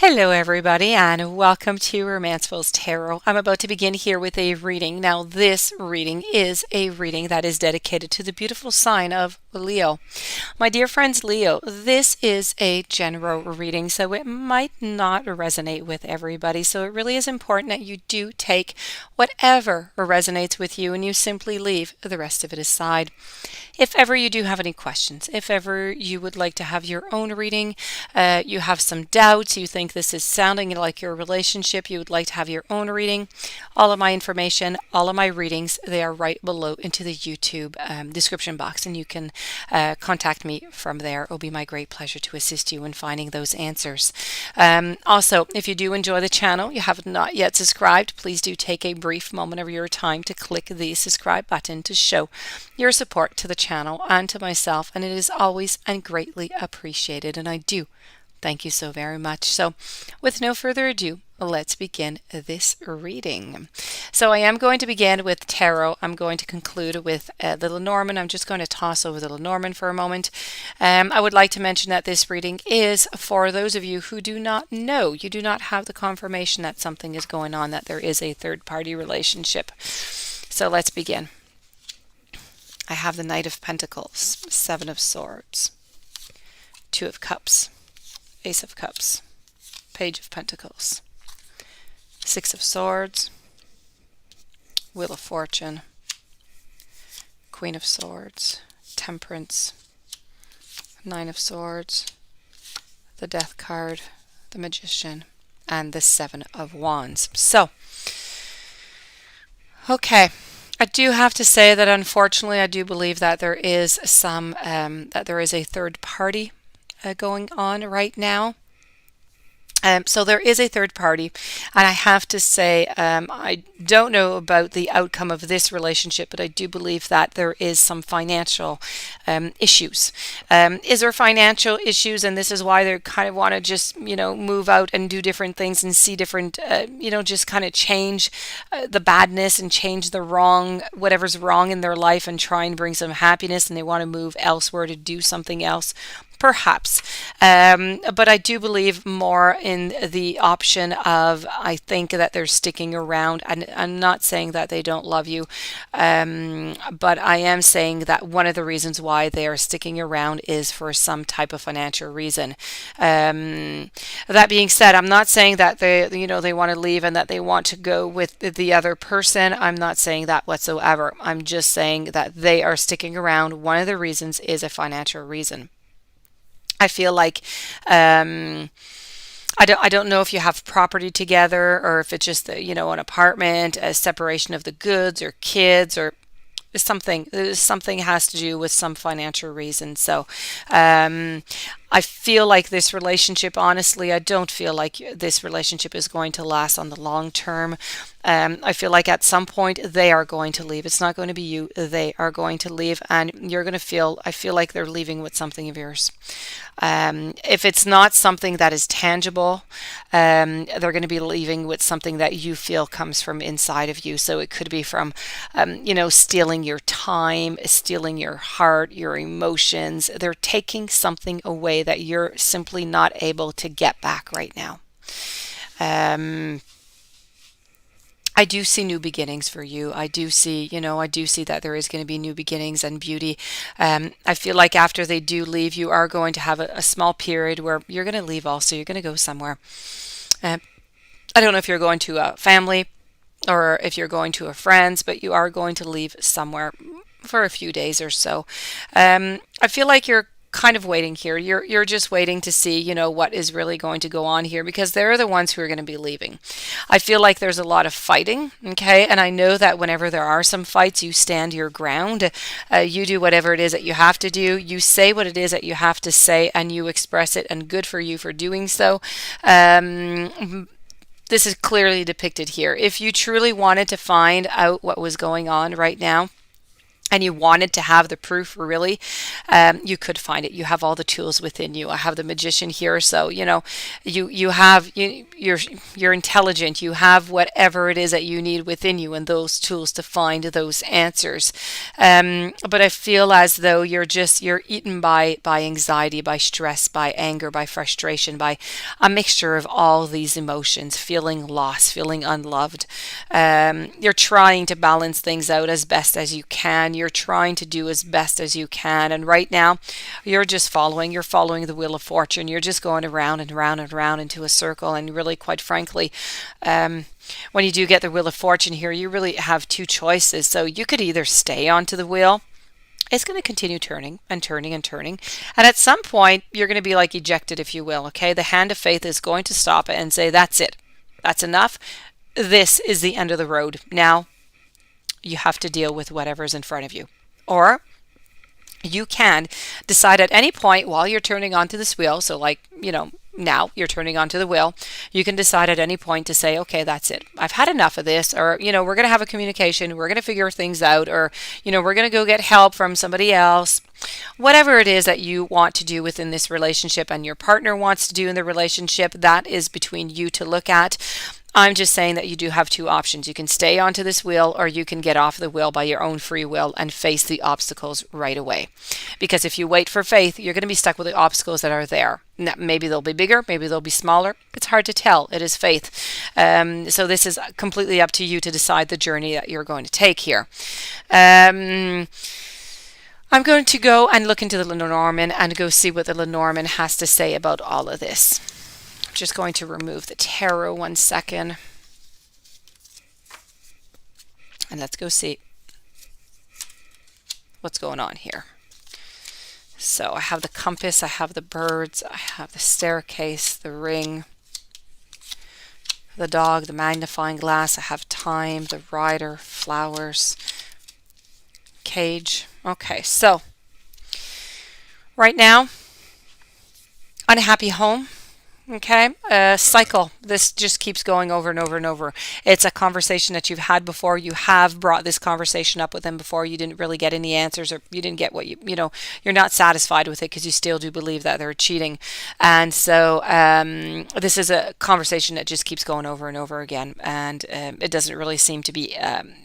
Hello, everybody, and welcome to Romanceville's Tarot. I'm about to begin here with a reading. Now, this reading is a reading that is dedicated to the beautiful sign of Leo. My dear friends, Leo, this is a general reading, so it might not resonate with everybody. So it really is important that you do take whatever resonates with you and you simply leave the rest of it aside. If ever you do have any questions, if ever you would like to have your own reading, you have some doubts, you think this is sounding like your relationship, you would like to have your own reading, all of my information, all of my readings, they are right below into the YouTube description box, and you can contact me from there. It will be my great pleasure to assist you in finding those answers. Also, if you do enjoy the channel, you have not yet subscribed, please do take a brief moment of your time to click the subscribe button to show your support to the channel and to myself, and it is always and greatly appreciated, and I do thank you so very much. So with no further ado, let's begin this reading. So I am going to begin with tarot. I'm going to conclude with the Lenormand. I'm just going to toss over the Lenormand for a moment. I would like to mention that this reading is for those of you who do not know, you do not have the confirmation that something is going on, that there is a third-party relationship. So let's begin. I have the Knight of Pentacles, Seven of Swords, Two of Cups, Ace of Cups, Page of Pentacles, Six of Swords, Wheel of Fortune, Queen of Swords, Temperance, Nine of Swords, the Death card, the Magician, and the Seven of Wands. So, okay. I do have to say that unfortunately I do believe that there is a third party going on right now. So there is a third party, and I have to say I don't know about the outcome of this relationship, but I do believe that there is some financial issues. Is there financial issues, and this is why they kind of want to just, move out and do different things and see different, just kind of change the badness and change the wrong, whatever's wrong in their life, and try and bring some happiness, and they want to move elsewhere to do something else? Perhaps. But I do believe more in the option of, I think that they're sticking around. And I'm not saying that they don't love you, but I am saying that one of the reasons why they are sticking around is for some type of financial reason. That being said, I'm not saying that they want to leave and that they want to go with the other person. I'm not saying that whatsoever. I'm just saying that they are sticking around. One of the reasons is a financial reason. I feel like I don't know if you have property together, or if it's just an apartment, a separation of the goods, or kids, or something has to do with some financial reason. So I feel like this relationship, honestly, I don't feel like this relationship is going to last on the long term. I feel like at some point they are going to leave. It's not going to be you. They are going to leave, and you're going to I feel like they're leaving with something of yours. If it's not something that is tangible, they're going to be leaving with something that you feel comes from inside of you. So it could be from, stealing your time, stealing your heart, your emotions. They're taking something away that you're simply not able to get back right now. I do see new beginnings for you. I do see that there is going to be new beginnings and beauty. I feel like after they do leave, you are going to have a small period where you're going to leave also. You're going to go somewhere. I don't know if you're going to a family or if you're going to a friend's, but you are going to leave somewhere for a few days or so. I feel like you're kind of waiting here. You're just waiting to see, what is really going to go on here, because they're the ones who are going to be leaving. I feel like there's a lot of fighting, okay? And I know that whenever there are some fights, you stand your ground. You do whatever it is that you have to do. You say what it is that you have to say, and you express it, and good for you for doing so. This is clearly depicted here. If you truly wanted to find out what was going on right now, and you wanted to have the proof really, you could find it. You have all the tools within you. I have the magician here, so you have you're intelligent. You have whatever it is that you need within you and those tools to find those answers. But I feel as though you're eaten by anxiety, by stress, by anger, by frustration, by a mixture of all these emotions, feeling lost, feeling unloved. You're trying to balance things out as best as you can. You're trying to do as best as you can. And right now, you're following the wheel of fortune. You're just going around and around and around into a circle. And really, quite frankly, when you do get the wheel of fortune here, you really have two choices. So you could either stay onto the wheel. It's going to continue turning and turning and turning. And at some point, you're going to be like ejected, if you will. Okay. The hand of faith is going to stop it and say, that's it. That's enough. This is the end of the road. Now you have to deal with whatever's in front of you. Or you can decide at any point while you're turning onto this wheel, so now you're turning onto the wheel, you can decide at any point to say, okay, that's it. I've had enough of this, or, we're going to have a communication, we're going to figure things out, or, we're going to go get help from somebody else. Whatever it is that you want to do within this relationship and your partner wants to do in the relationship, that is between you to look at. I'm just saying that you do have two options. You can stay onto this wheel or you can get off the wheel by your own free will and face the obstacles right away. Because if you wait for faith, you're going to be stuck with the obstacles that are there. Now, maybe they'll be bigger, maybe they'll be smaller. It's hard to tell. It is faith. So this is completely up to you to decide the journey that you're going to take here. I'm going to go and look into the Lenormand and go see what the Lenormand has to say about all of this. Just going to remove the tarot 1 second. And let's go see what's going on here. So I have the compass, I have the birds, I have the staircase, the ring, the dog, the magnifying glass, I have time, the rider, flowers, cage. Okay, so right now, unhappy home. Okay, cycle. This just keeps going over and over and over. It's a conversation that you've had before. You have brought this conversation up with them before. You didn't really get any answers, or you didn't get what you're not satisfied with it because you still do believe that they're cheating. And so this is a conversation that just keeps going over and over again, and it doesn't really seem to be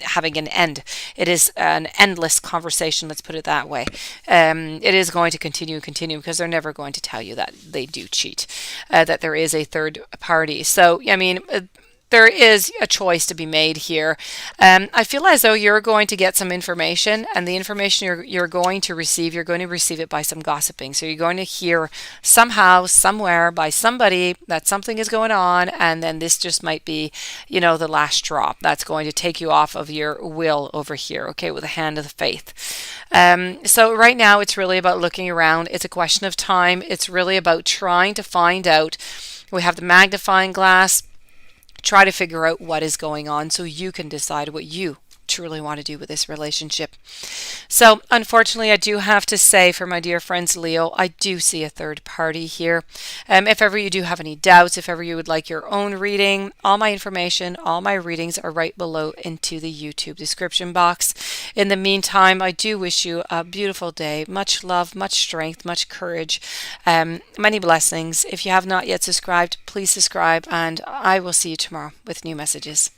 having an end. It is an endless conversation. Let's put it that way. It is going to continue because they're never going to tell you that they do cheat. That there is a third party. So, I mean, there is a choice to be made here. I feel as though you're going to get some information, and the information you're going to receive it by some gossiping. So you're going to hear somehow, somewhere, by somebody that something is going on, and then this just might be, the last drop that's going to take you off of your will over here, okay, with the hand of the faith. So right now it's really about looking around. It's a question of time. It's really about trying to find out. We have the magnifying glass. Try to figure out what is going on so you can decide what you truly want to do with this relationship. So unfortunately, I do have to say, for my dear friends Leo, I do see a third party here. If ever you do have any doubts, if ever you would like your own reading, all my information, all my readings are right below into the YouTube description box. In the meantime, I do wish you a beautiful day. Much love, much strength, much courage, many blessings. If you have not yet subscribed, please subscribe, and I will see you tomorrow with new messages.